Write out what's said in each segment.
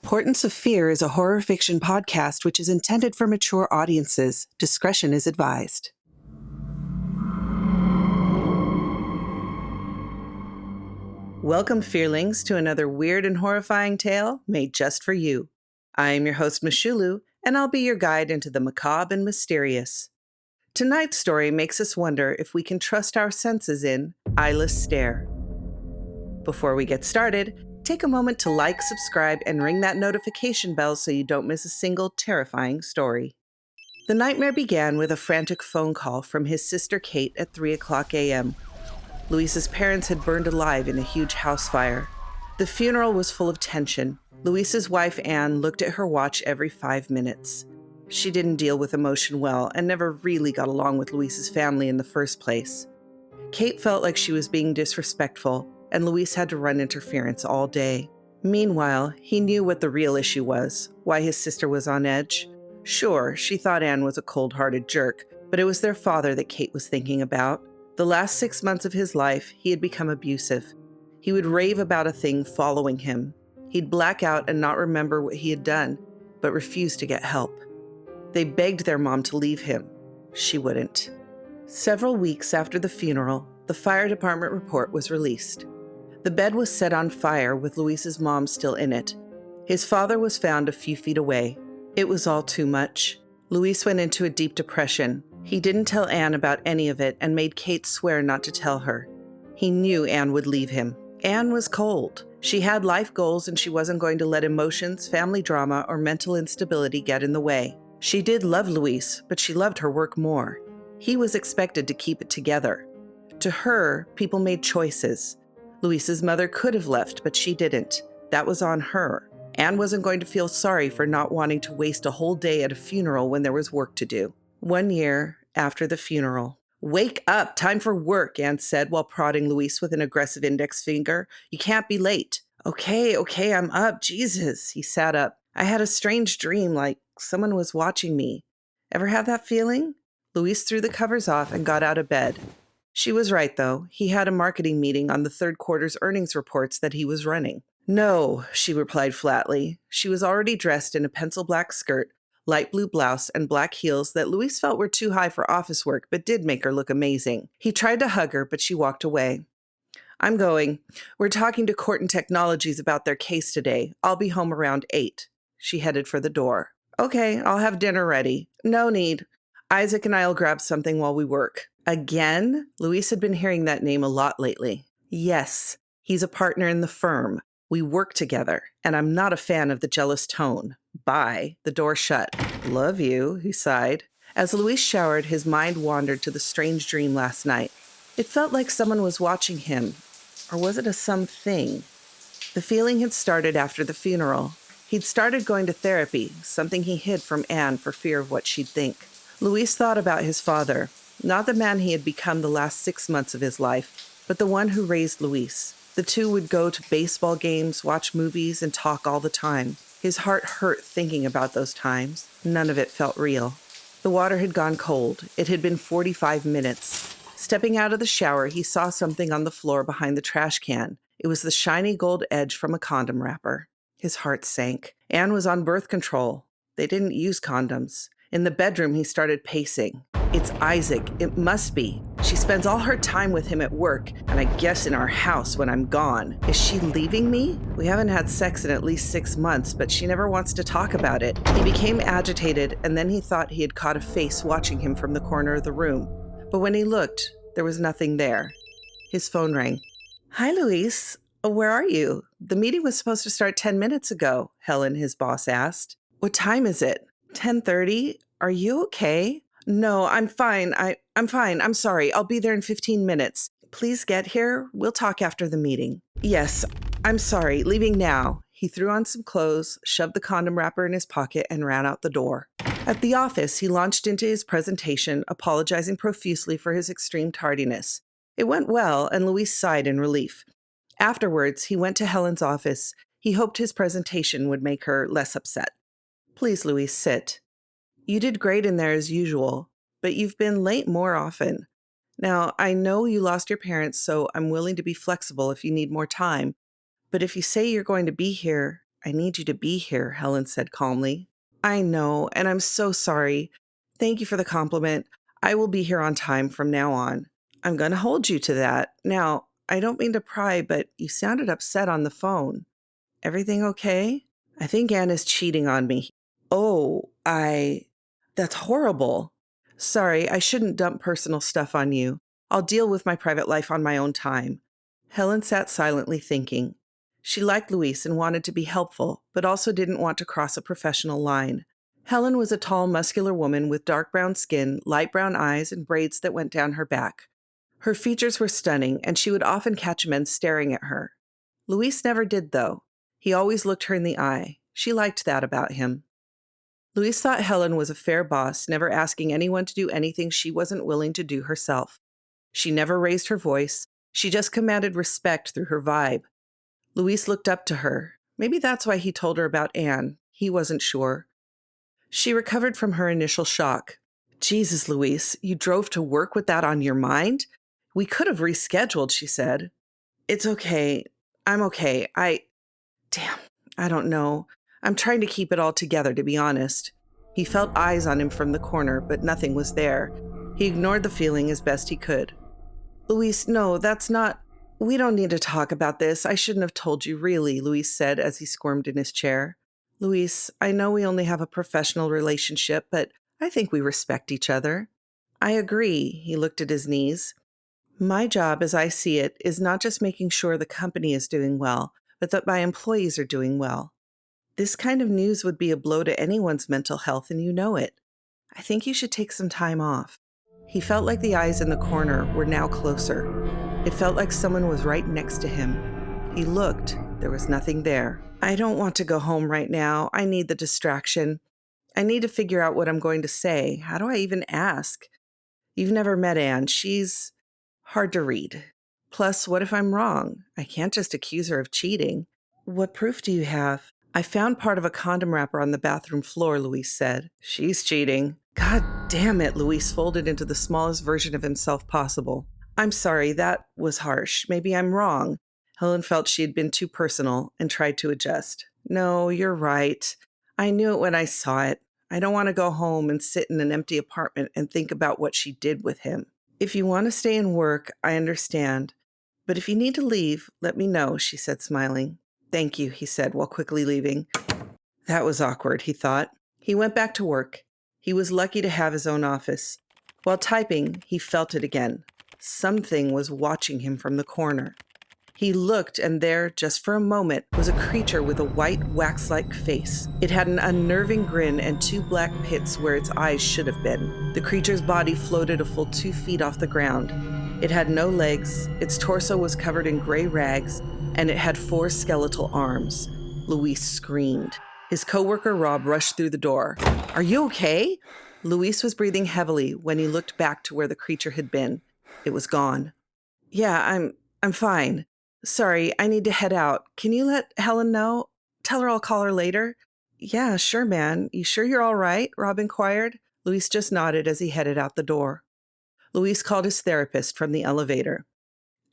Portents of Fear is a horror fiction podcast which is intended for mature audiences. Discretion is advised. Welcome, Fearlings, to another weird and horrifying tale made just for you. I am your host, Michulhu, and I'll be your guide into the macabre and mysterious. Tonight's story makes us wonder if we can trust our senses in Eyeless Stare. Before we get started, take a moment to like, subscribe, and ring that notification bell so you don't miss a single terrifying story. The nightmare began with a frantic phone call from his sister Kate at 3 o'clock a.m. Louise's parents had burned alive in a huge house fire. The funeral was full of tension. Louise's wife, Anne, looked at her watch every 5 minutes. She didn't deal with emotion well and never really got along with Louise's family in the first place. Kate felt like she was being disrespectful, and Louise had to run interference all day. Meanwhile, he knew what the real issue was, why his sister was on edge. Sure, she thought Anne was a cold-hearted jerk, but it was their father that Kate was thinking about. The last 6 months of his life, he had become abusive. He would rave about a thing following him. He'd black out and not remember what he had done, but refuse to get help. They begged their mom to leave him. She wouldn't. Several weeks after the funeral, the fire department report was released. The bed was set on fire with Louise's mom still in it. His father was found a few feet away. It was all too much. Louise went into a deep depression. He didn't tell Anne about any of it and made Kate swear not to tell her. He knew Anne would leave him. Anne was cold. She had life goals and she wasn't going to let emotions, family drama, or mental instability get in the way. She did love Louise, but she loved her work more. He was expected to keep it together. To her, people made choices. Louise's mother could have left, but she didn't. That was on her. Anne wasn't going to feel sorry for not wanting to waste a whole day at a funeral when there was work to do. 1 year after the funeral. "Wake up, time for work," Anne said while prodding Louise with an aggressive index finger. "You can't be late." Okay, I'm up, Jesus. He sat up. "I had a strange dream, like someone was watching me. Ever have that feeling?" Louise threw the covers off and got out of bed. She was right, though. He had a marketing meeting on the third quarter's earnings reports that he was running. "No," she replied flatly. She was already dressed in a pencil black skirt, light blue blouse, and black heels that Louise felt were too high for office work but did make her look amazing. He tried to hug her, but she walked away. "I'm going. We're talking to Corten Technologies about their case today. I'll be home around 8. She headed for the door. "Okay, I'll have dinner ready." "No need. Isaac and I'll grab something while we work." Again? Louise had been hearing that name a lot lately. "Yes, he's a partner in the firm. We work together, and I'm not a fan of the jealous tone. Bye." The door shut. "Love you," he sighed. As Louise showered, his mind wandered to the strange dream last night. It felt like someone was watching him. Or was it a something? The feeling had started after the funeral. He'd started going to therapy, something he hid from Anne for fear of what she'd think. Louise thought about his father. Not the man he had become the last 6 months of his life, but the one who raised Louise. The two would go to baseball games, watch movies, and talk all the time. His heart hurt thinking about those times. None of it felt real. The water had gone cold. It had been 45 minutes. Stepping out of the shower, he saw something on the floor behind the trash can. It was the shiny gold edge from a condom wrapper. His heart sank. Anne was on birth control. They didn't use condoms. In the bedroom, he started pacing. "It's Isaac. It must be. She spends all her time with him at work, and I guess in our house when I'm gone. Is she leaving me? We haven't had sex in at least 6 months, but she never wants to talk about it." He became agitated, and then he thought he had caught a face watching him from the corner of the room. But when he looked, there was nothing there. His phone rang. "Hi, Louise. Where are you? The meeting was supposed to start 10 minutes ago," Helen, his boss, asked. "What time is it?" 10:30. "Are you okay?" "No, I'm fine. I'm fine. I'm sorry. I'll be there in 15 minutes. Please get here. We'll talk after the meeting." "Yes, I'm sorry. Leaving now." He threw on some clothes, shoved the condom wrapper in his pocket, and ran out the door. At the office, he launched into his presentation, apologizing profusely for his extreme tardiness. It went well, and Louise sighed in relief. Afterwards, he went to Helen's office. He hoped his presentation would make her less upset. "Please, Louise, sit. You did great in there as usual, but you've been late more often. Now, I know you lost your parents, so I'm willing to be flexible if you need more time. But if you say you're going to be here, I need you to be here, Helen said calmly. I know, and I'm so sorry. Thank you for the compliment. I will be here on time from now on. I'm going to hold you to that. Now, I don't mean to pry, but you sounded upset on the phone. Everything okay? I think Anne is cheating on me. Oh, That's horrible. Sorry, I shouldn't dump personal stuff on you. I'll deal with my private life on my own time. Helen sat silently thinking. She liked Luis and wanted to be helpful, but also didn't want to cross a professional line. Helen was a tall, muscular woman with dark brown skin, light brown eyes, and braids that went down her back. Her features were stunning, and she would often catch men staring at her. Luis never did, though. He always looked her in the eye. She liked that about him. Luis thought Helen was a fair boss, never asking anyone to do anything she wasn't willing to do herself. She never raised her voice. She just commanded respect through her vibe. Luis looked up to her. Maybe that's why he told her about Anne. He wasn't sure. She recovered from her initial shock. Jesus, Luis, you drove to work with that on your mind? We could have rescheduled, she said. It's okay. I'm okay. Damn, I don't know. I'm trying to keep it all together, to be honest. He felt eyes on him from the corner, but nothing was there. He ignored the feeling as best he could. Luis, no, that's not... We don't need to talk about this. I shouldn't have told you, really, Luis said as he squirmed in his chair. Luis, I know we only have a professional relationship, but I think we respect each other. I agree, he looked at his knees. My job, as I see it, is not just making sure the company is doing well, but that my employees are doing well. This kind of news would be a blow to anyone's mental health, and you know it. I think you should take some time off. He felt like the eyes in the corner were now closer. It felt like someone was right next to him. He looked. There was nothing there. I don't want to go home right now. I need the distraction. I need to figure out what I'm going to say. How do I even ask? You've never met Anne. She's hard to read. Plus, what if I'm wrong? I can't just accuse her of cheating. What proof do you have? I found part of a condom wrapper on the bathroom floor, Luis said. She's cheating. God damn it, Luis folded into the smallest version of himself possible. I'm sorry, that was harsh. Maybe I'm wrong. Helen felt she had been too personal and tried to adjust. No, you're right. I knew it when I saw it. I don't want to go home and sit in an empty apartment and think about what she did with him. If you want to stay and work, I understand. But if you need to leave, let me know, she said, smiling. Thank you, he said while quickly leaving. That was awkward, he thought. He went back to work. He was lucky to have his own office. While typing, he felt it again. Something was watching him from the corner. He looked, and there, just for a moment, was a creature with a white, wax-like face. It had an unnerving grin and two black pits where its eyes should have been. The creature's body floated a full 2 feet off the ground. It had no legs, its torso was covered in gray rags, and it had 4 skeletal arms. Luis screamed. His coworker Rob rushed through the door. Are you okay? Luis was breathing heavily when he looked back to where the creature had been. It was gone. Yeah, I'm fine. Sorry, I need to head out. Can you let Helen know? Tell her I'll call her later. Yeah, sure, man. You sure you're all right? Rob inquired. Luis just nodded as he headed out the door. Luis called his therapist from the elevator.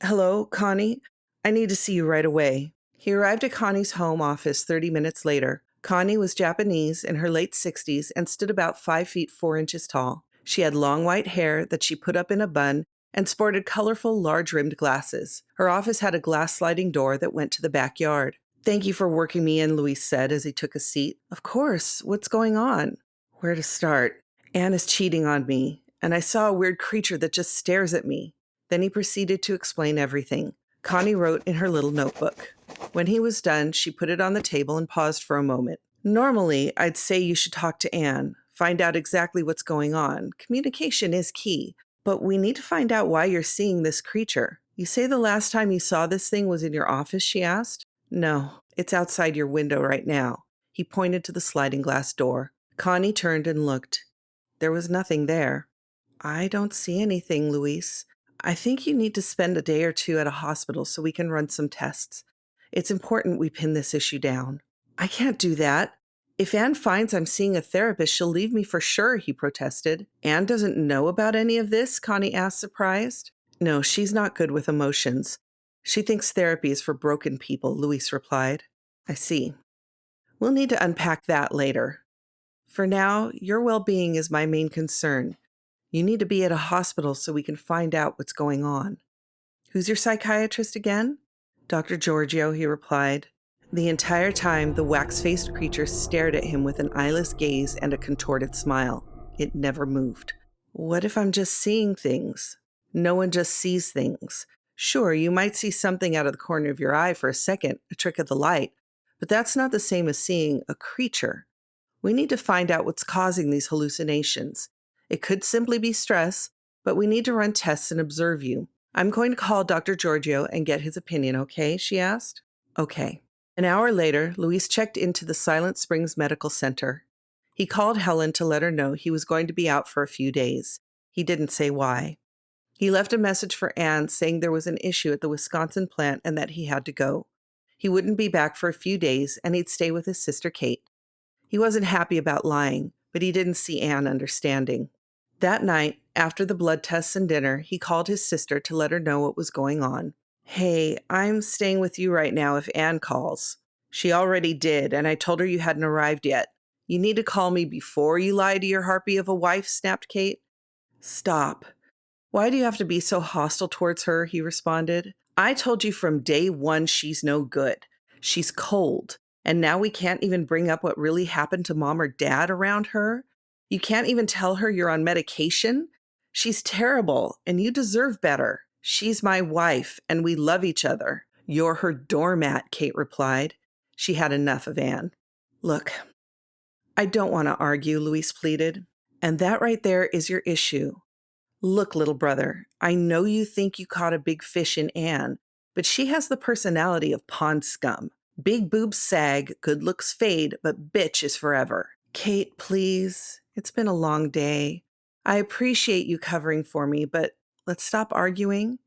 Hello, Connie? I need to see you right away. He arrived at Connie's home office 30 minutes later. Connie was Japanese, in her late 60s, and stood about 5 feet 4 inches tall. She had long white hair that she put up in a bun and sported colorful, large-rimmed glasses. Her office had a glass sliding door that went to the backyard. Thank you for working me in, Luis said as he took a seat. Of course. What's going on? Where to start? Anne is cheating on me, and I saw a weird creature that just stares at me. Then he proceeded to explain everything. Connie wrote in her little notebook. When he was done, she put it on the table and paused for a moment. Normally, I'd say you should talk to Anne, find out exactly what's going on. Communication is key. But we need to find out why you're seeing this creature. You say the last time you saw this thing was in your office, she asked. No, it's outside your window right now. He pointed to the sliding glass door. Connie turned and looked. There was nothing there. I don't see anything, Luis. I think you need to spend a day or two at a hospital so we can run some tests. It's important we pin this issue down. I can't do that. If Anne finds I'm seeing a therapist, she'll leave me for sure, he protested. Anne doesn't know about any of this? Connie asked, surprised. No, she's not good with emotions. She thinks therapy is for broken people, Luis replied. I see. We'll need to unpack that later. For now, your well-being is my main concern. You need to be at a hospital so we can find out what's going on. Who's your psychiatrist again? Dr. Giorgio, he replied. The entire time, the wax-faced creature stared at him with an eyeless gaze and a contorted smile. It never moved. What if I'm just seeing things? No one just sees things. Sure, you might see something out of the corner of your eye for a second, a trick of the light, but that's not the same as seeing a creature. We need to find out what's causing these hallucinations. It could simply be stress, but we need to run tests and observe you. I'm going to call Dr. Giorgio and get his opinion, okay? She asked. Okay. An hour later, Luis checked into the Silent Springs Medical Center. He called Helen to let her know he was going to be out for a few days. He didn't say why. He left a message for Anne saying there was an issue at the Wisconsin plant and that he had to go. He wouldn't be back for a few days and he'd stay with his sister Kate. He wasn't happy about lying, but he didn't see Anne understanding. That night, after the blood tests and dinner, he called his sister to let her know what was going on. Hey, I'm staying with you right now if Anne calls. She already did, and I told her you hadn't arrived yet. You need to call me before you lie to your harpy of a wife, snapped Kate. Stop. Why do you have to be so hostile towards her? He responded. I told you from day one she's no good. She's cold, and now we can't even bring up what really happened to Mom or Dad around her. You can't even tell her you're on medication? She's terrible, and you deserve better. She's my wife, and we love each other. You're her doormat, Kate replied. She had enough of Anne. Look, I don't want to argue, Luis pleaded. And that right there is your issue. Look, little brother, I know you think you caught a big fish in Anne, but she has the personality of pond scum. Big boobs sag, good looks fade, but bitch is forever. Kate, please. It's been a long day. I appreciate you covering for me, but let's stop arguing.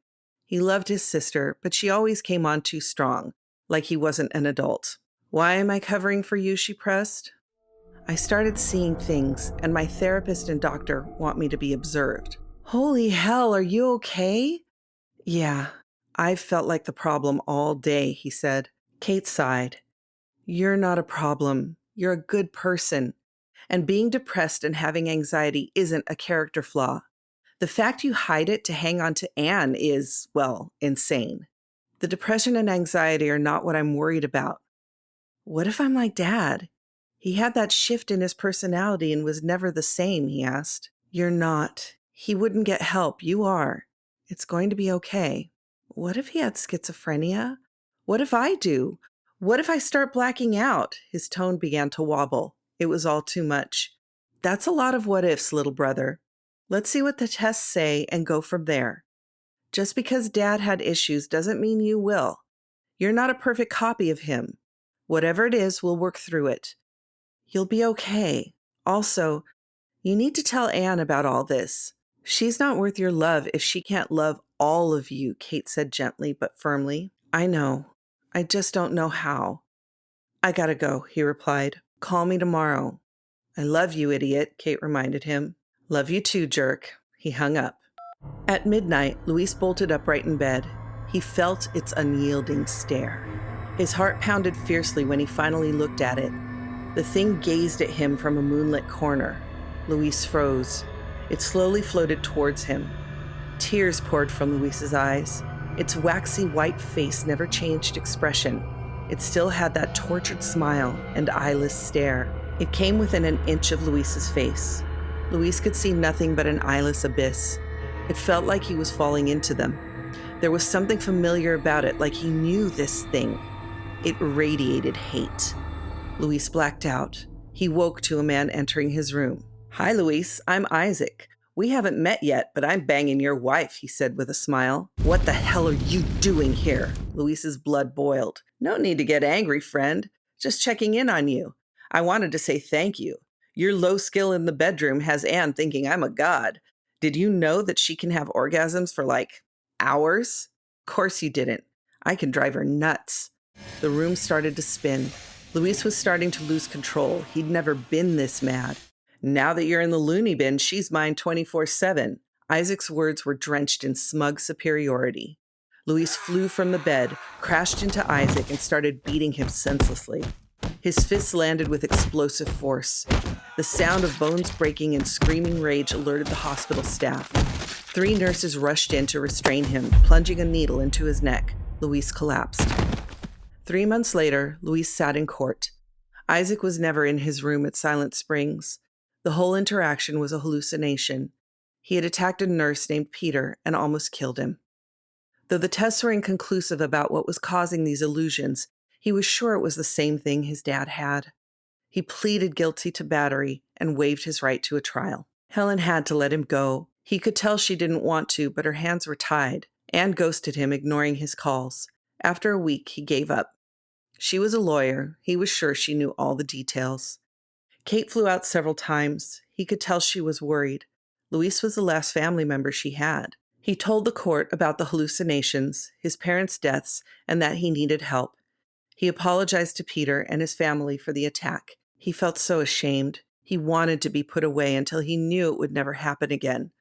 He loved his sister, but she always came on too strong, like he wasn't an adult. Why am I covering for you? She pressed. I started seeing things, and my therapist and doctor want me to be observed. Holy hell, are you okay? Yeah, I've felt like the problem all day, he said. Kate sighed. You're not a problem. You're a good person. And being depressed and having anxiety isn't a character flaw. The fact you hide it to hang on to Anne is, well, insane. The depression and anxiety are not what I'm worried about. What if I'm like Dad? He had that shift in his personality and was never the same, he asked. You're not. He wouldn't get help. You are. It's going to be okay. What if he had schizophrenia? What if I do? What if I start blacking out? His tone began to wobble. It was all too much. That's a lot of what ifs, little brother. Let's see what the tests say and go from there. Just because Dad had issues doesn't mean you will. You're not a perfect copy of him. Whatever it is, we'll work through it. You'll be okay. Also, you need to tell Anne about all this. She's not worth your love if she can't love all of you, Kate said gently but firmly. I know. I just don't know how. I gotta go, he replied. Call me tomorrow. I love you, idiot, Kate reminded him. Love you too, jerk. He hung up. At midnight, Luis bolted upright in bed. He felt its unyielding stare. His heart pounded fiercely when he finally looked at it. The thing gazed at him from a moonlit corner. Luis froze. It slowly floated towards him. Tears poured from Luis's eyes. Its waxy white face never changed expression. It still had that tortured smile and eyeless stare. It came within an inch of Luis's face. Luis could see nothing but an eyeless abyss. It felt like he was falling into them. There was something familiar about it, like he knew this thing. It radiated hate. Luis blacked out. He woke to a man entering his room. Hi, Luis. I'm Isaac. We haven't met yet, but I'm banging your wife, he said with a smile. What the hell are you doing here? Luis's blood boiled. No need to get angry, friend. Just checking in on you. I wanted to say thank you. Your low skill in the bedroom has Anne thinking I'm a god. Did you know that she can have orgasms for like hours? Of course you didn't. I can drive her nuts. The room started to spin. Luis was starting to lose control. He'd never been this mad. Now that you're in the loony bin, she's mine 24/7. Isaac's words were drenched in smug superiority. Luis flew from the bed, crashed into Isaac, and started beating him senselessly. His fists landed with explosive force. The sound of bones breaking and screaming rage alerted the hospital staff. 3 nurses rushed in to restrain him, plunging a needle into his neck. Luis collapsed. 3 months later, Luis sat in court. Isaac was never in his room at Silent Springs. The whole interaction was a hallucination. He had attacked a nurse named Peter and almost killed him. Though the tests were inconclusive about what was causing these illusions, he was sure it was the same thing his dad had. He pleaded guilty to battery and waived his right to a trial. Helen had to let him go. He could tell she didn't want to, but her hands were tied. Anne ghosted him, ignoring his calls. After a week, he gave up. She was a lawyer. He was sure she knew all the details. Kate flew out several times. He could tell she was worried. Luis was the last family member she had. He told the court about the hallucinations, his parents' deaths, and that he needed help. He apologized to Peter and his family for the attack. He felt so ashamed. He wanted to be put away until he knew it would never happen again.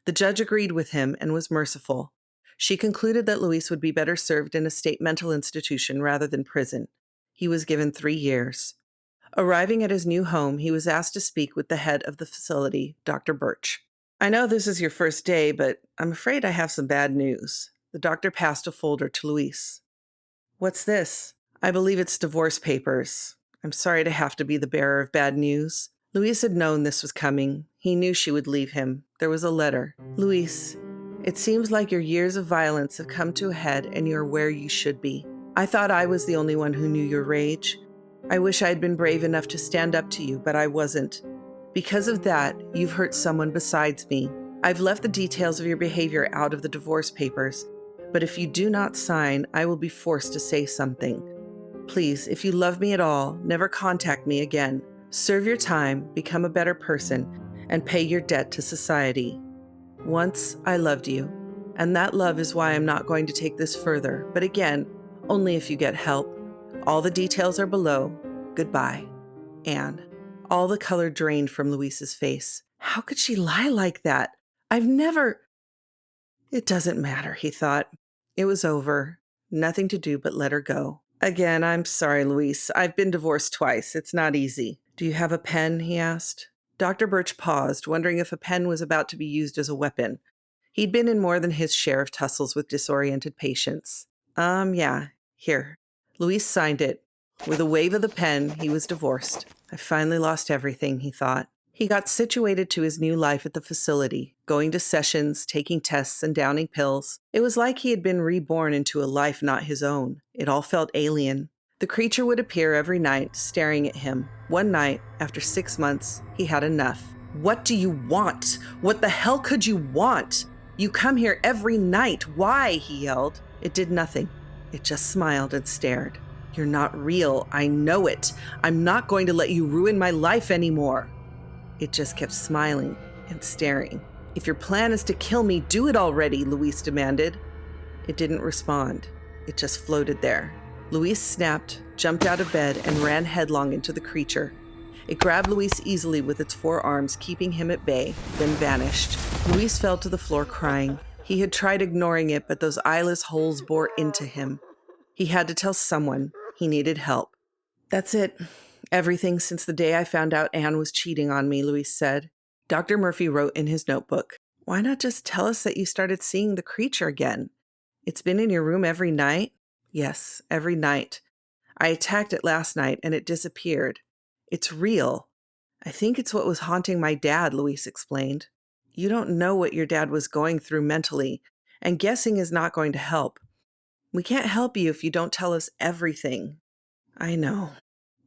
The judge agreed with him and was merciful. She concluded that Luis would be better served in a state mental institution rather than prison. He was given 3 years. Arriving at his new home, he was asked to speak with the head of the facility, Dr. Birch. "I know this is your first day, but I'm afraid I have some bad news." The doctor passed a folder to Luis. "What's this?" "I believe it's divorce papers. I'm sorry to have to be the bearer of bad news." Luis had known this was coming. He knew she would leave him. There was a letter. "Luis, it seems like your years of violence have come to a head and you're where you should be. I thought I was the only one who knew your rage. I wish I had been brave enough to stand up to you, but I wasn't. Because of that, you've hurt someone besides me. I've left the details of your behavior out of the divorce papers, but if you do not sign, I will be forced to say something. Please, if you love me at all, never contact me again. Serve your time, become a better person, and pay your debt to society. Once I loved you, and that love is why I'm not going to take this further, but again, only if you get help. All the details are below. Goodbye, Anne." All the color drained from Luis's face. How could she lie like that? It doesn't matter, he thought. It was over. Nothing to do but let her go. "Again, I'm sorry, Luis. I've been divorced twice. It's not easy." "Do you have a pen?" he asked. Dr. Birch paused, wondering if a pen was about to be used as a weapon. He'd been in more than his share of tussles with disoriented patients. Yeah, here." Luis signed it. With a wave of the pen, he was divorced. "I finally lost everything," he thought. He got situated to his new life at the facility, going to sessions, taking tests, and downing pills. It was like he had been reborn into a life not his own. It all felt alien. The creature would appear every night, staring at him. One night, after 6 months, he had enough. "What do you want? What the hell could you want? You come here every night. Why?" he yelled. It did nothing. It just smiled and stared. "You're not real. I know it. I'm not going to let you ruin my life anymore." It just kept smiling and staring. "If your plan is to kill me, do it already," Luis demanded. It didn't respond. It just floated there. Luis snapped, jumped out of bed, and ran headlong into the creature. It grabbed Luis easily with its 4 arms, keeping him at bay, then vanished. Luis fell to the floor crying. He had tried ignoring it, but those eyeless holes bore into him. He had to tell someone. He needed help. "That's it. Everything since the day I found out Anne was cheating on me," Luis said. Dr. Murphy wrote in his notebook, "Why not just tell us that you started seeing the creature again? It's been in your room every night?" "Yes, every night. I attacked it last night and it disappeared. It's real. I think it's what was haunting my dad," Luis explained. "You don't know what your dad was going through mentally, and guessing is not going to help. We can't help you if you don't tell us everything." "I know.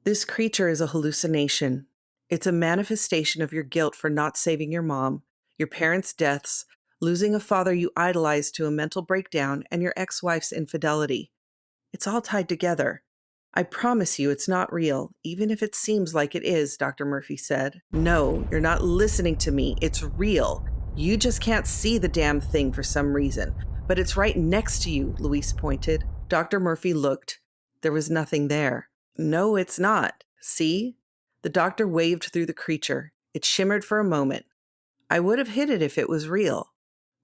This creature is a hallucination. It's a manifestation of your guilt for not saving your mom, your parents' deaths, losing a father you idolized to a mental breakdown, and your ex-wife's infidelity. It's all tied together. I promise you it's not real, even if it seems like it is," Dr. Murphy said. "No, you're not listening to me. It's real. You just can't see the damn thing for some reason. But it's right next to you," Luis pointed. Dr. Murphy looked. There was nothing there. "No, it's not. See?" The doctor waved through the creature. It shimmered for a moment. "I would have hit it if it was real.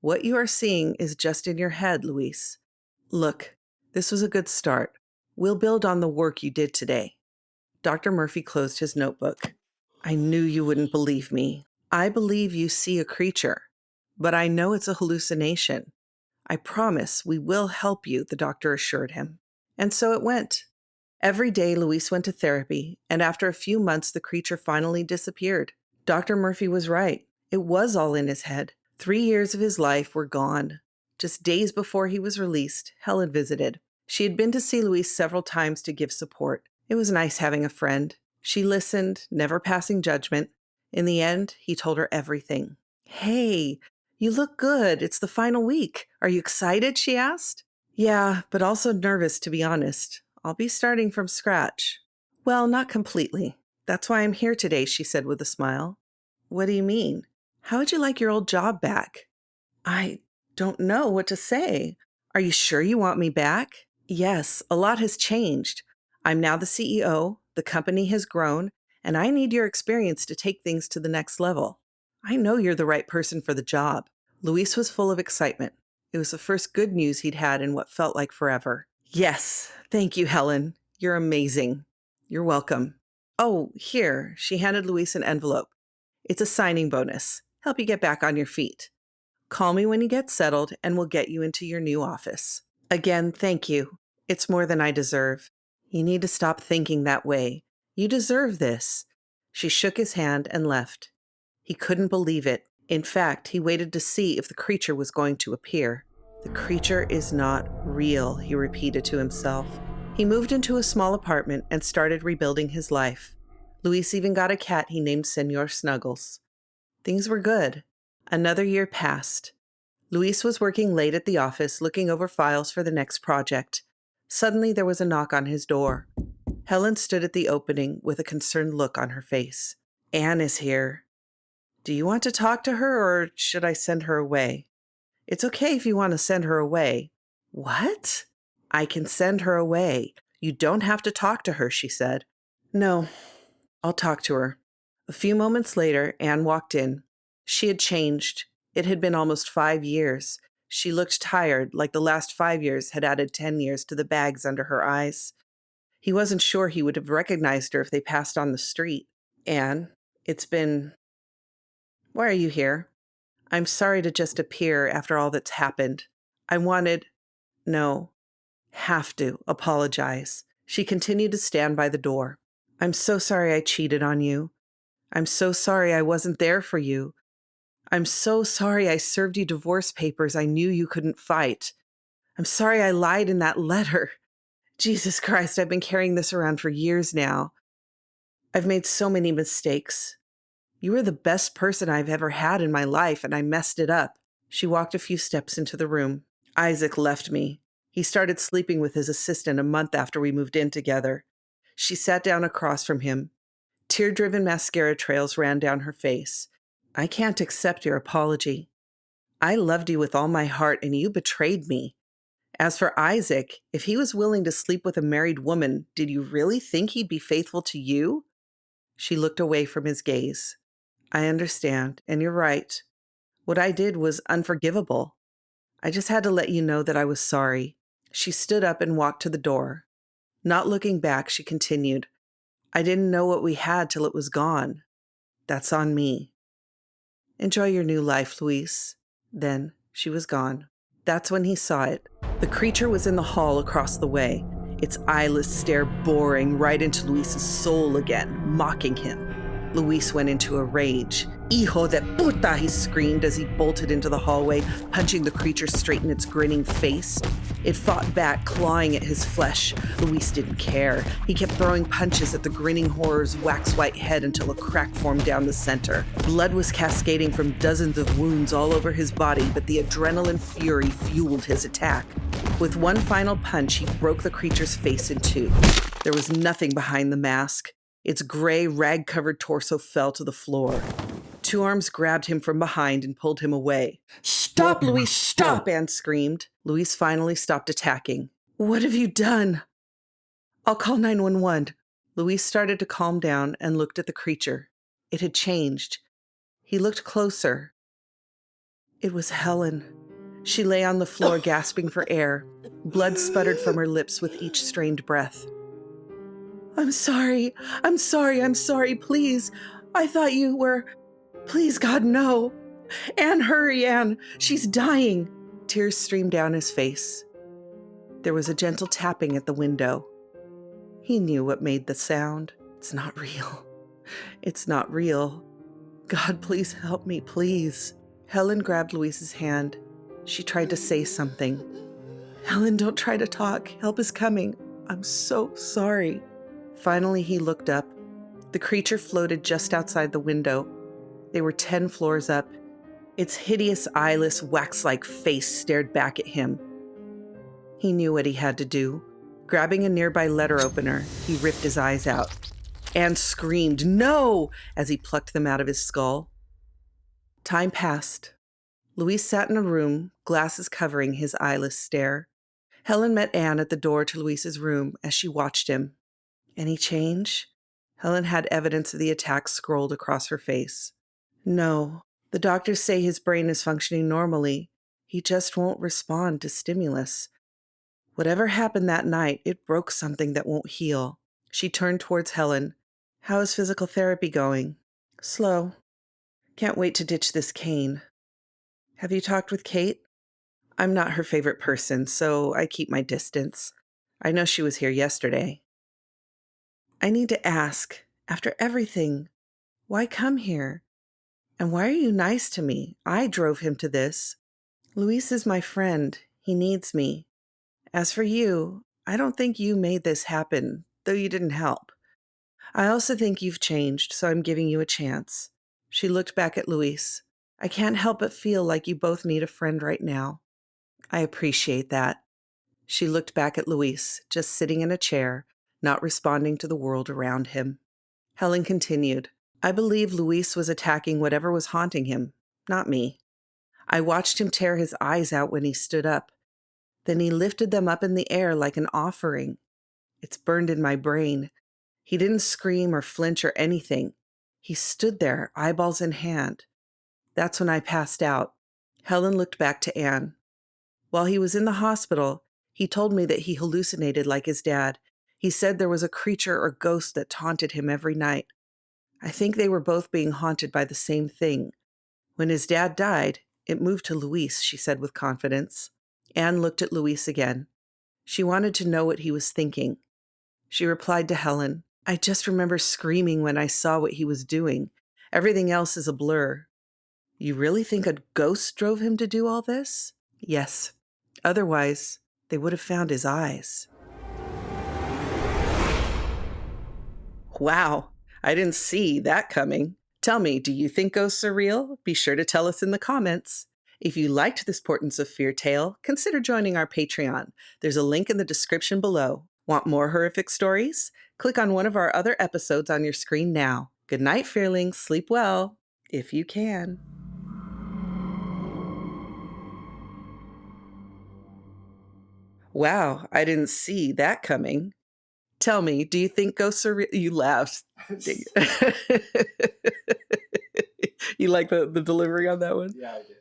What you are seeing is just in your head, Luis. Look, this was a good start. We'll build on the work you did today." Dr. Murphy closed his notebook. I knew you wouldn't believe me. I believe you see a creature, but I know it's a hallucination. I promise we will help you, the doctor assured him. And so it went. Every day, Luis went to therapy, and after a few months, the creature finally disappeared. Dr. Murphy was right. It was all in his head. 3 years of his life were gone. Just days before he was released, Helen visited. She had been to see Luis several times to give support. It was nice having a friend. She listened, never passing judgment. In the end, he told her everything. Hey, you look good. It's the final week. Are you excited? She asked. Yeah, but also nervous, to be honest. I'll be starting from scratch. Well, not completely. That's why I'm here today, she said with a smile. What do you mean? How would you like your old job back? I don't know what to say. Are you sure you want me back? Yes, a lot has changed. I'm now the CEO, the company has grown, and I need your experience to take things to the next level. I know you're the right person for the job. Luis was full of excitement. It was the first good news he'd had in what felt like forever. Yes, thank you, Helen. You're amazing. You're welcome. Oh, here, she handed Luis an envelope. It's a signing bonus. Help you get back on your feet. Call me when you get settled and we'll get you into your new office. Again, thank you. It's more than I deserve. You need to stop thinking that way. You deserve this. She shook his hand and left. He couldn't believe it. In fact, he waited to see if the creature was going to appear. The creature is not real, he repeated to himself. He moved into a small apartment and started rebuilding his life. Luis even got a cat he named Senor Snuggles. Things were good. Another year passed. Luis was working late at the office, looking over files for the next project. Suddenly, there was a knock on his door. Helen stood at the opening with a concerned look on her face. Anne is here. Do you want to talk to her, or should I send her away? It's okay if you want to send her away. What? I can send her away. You don't have to talk to her, she said. No, I'll talk to her. A few moments later, Anne walked in. She had changed. It had been almost 5 years. She looked tired, like the last 5 years had added 10 years to the bags under her eyes. He wasn't sure he would have recognized her if they passed on the street. Anne, it's been... Why are you here? I'm sorry to just appear after all that's happened. I wanted... No. Have to apologize. She continued to stand by the door. I'm so sorry I cheated on you. I'm so sorry I wasn't there for you. I'm so sorry I served you divorce papers I knew you couldn't fight. I'm sorry I lied in that letter. Jesus Christ, I've been carrying this around for years now. I've made so many mistakes. You were the best person I've ever had in my life, and I messed it up. She walked a few steps into the room. Isaac left me. He started sleeping with his assistant a month after we moved in together. She sat down across from him. Tear-driven mascara trails ran down her face. I can't accept your apology. I loved you with all my heart, and you betrayed me. As for Isaac, if he was willing to sleep with a married woman, did you really think he'd be faithful to you? She looked away from his gaze. I understand, and you're right. What I did was unforgivable. I just had to let you know that I was sorry. She stood up and walked to the door. Not looking back, she continued, I didn't know what we had till it was gone. That's on me. Enjoy your new life, Luis. Then she was gone. That's when he saw it. The creature was in the hall across the way, its eyeless stare boring right into Luis's soul again, mocking him. Luis went into a rage. Hijo de puta, he screamed as he bolted into the hallway, punching the creature straight in its grinning face. It fought back, clawing at his flesh. Luis didn't care. He kept throwing punches at the grinning horror's wax-white head until a crack formed down the center. Blood was cascading from dozens of wounds all over his body, but the adrenaline fury fueled his attack. With one final punch, he broke the creature's face in two. There was nothing behind the mask. Its gray, rag-covered torso fell to the floor. Two arms grabbed him from behind and pulled him away. Stop, Luis, stop! Anne screamed. Luis finally stopped attacking. What have you done? I'll call 911. Luis started to calm down and looked at the creature. It had changed. He looked closer. It was Helen. She lay on the floor gasping for air. Blood sputtered from her lips with each strained breath. I'm sorry. I'm sorry. I'm sorry. Please. I thought you were... Please, God, no. Anne, hurry, Anne. She's dying. Tears streamed down his face. There was a gentle tapping at the window. He knew what made the sound. It's not real. It's not real. God, please help me, please. Helen grabbed Louise's hand. She tried to say something. Helen, don't try to talk. Help is coming. I'm so sorry. Finally, he looked up. The creature floated just outside the window. They were 10 floors up. Its hideous, eyeless, wax-like face stared back at him. He knew what he had to do. Grabbing a nearby letter opener, he ripped his eyes out. Anne screamed, "No!" as he plucked them out of his skull. Time passed. Louise sat in a room, glasses covering his eyeless stare. Helen met Anne at the door to Louise's room as she watched him. Any change? Helen had evidence of the attack scrolled across her face. No. The doctors say his brain is functioning normally. He just won't respond to stimulus. Whatever happened that night, it broke something that won't heal. She turned towards Helen. How is physical therapy going? Slow. Can't wait to ditch this cane. Have you talked with Kate? I'm not her favorite person, so I keep my distance. I know she was here yesterday. I need to ask, after everything, why come here? And why are you nice to me? I drove him to this. Luis is my friend. He needs me. As for you, I don't think you made this happen, though you didn't help. I also think you've changed, so I'm giving you a chance. She looked back at Luis. I can't help but feel like you both need a friend right now. I appreciate that. She looked back at Luis, just sitting in a chair, not responding to the world around him. Helen continued. I believe Luis was attacking whatever was haunting him, not me. I watched him tear his eyes out when he stood up. Then he lifted them up in the air like an offering. It's burned in my brain. He didn't scream or flinch or anything. He stood there, eyeballs in hand. That's when I passed out. Helen looked back to Anne. While he was in the hospital, he told me that he hallucinated like his dad. He said there was a creature or ghost that taunted him every night. I think they were both being haunted by the same thing. When his dad died, it moved to Luis, she said with confidence. Anne looked at Luis again. She wanted to know what he was thinking. She replied to Helen, I just remember screaming when I saw what he was doing. Everything else is a blur. You really think a ghost drove him to do all this? Yes. Otherwise, they would have found his eyes. Wow, I didn't see that coming. Tell me, do you think ghosts are real? Be sure to tell us in the comments. If you liked this Portents of Fear tale, consider joining our Patreon. There's a link in the description below. Want more horrific stories? Click on one of our other episodes on your screen now. Good night, Fearlings. Sleep well, if you can. Wow, I didn't see that coming. Tell me, do you think ghosts are real? You laughed. You like the delivery on that one? Yeah, I did.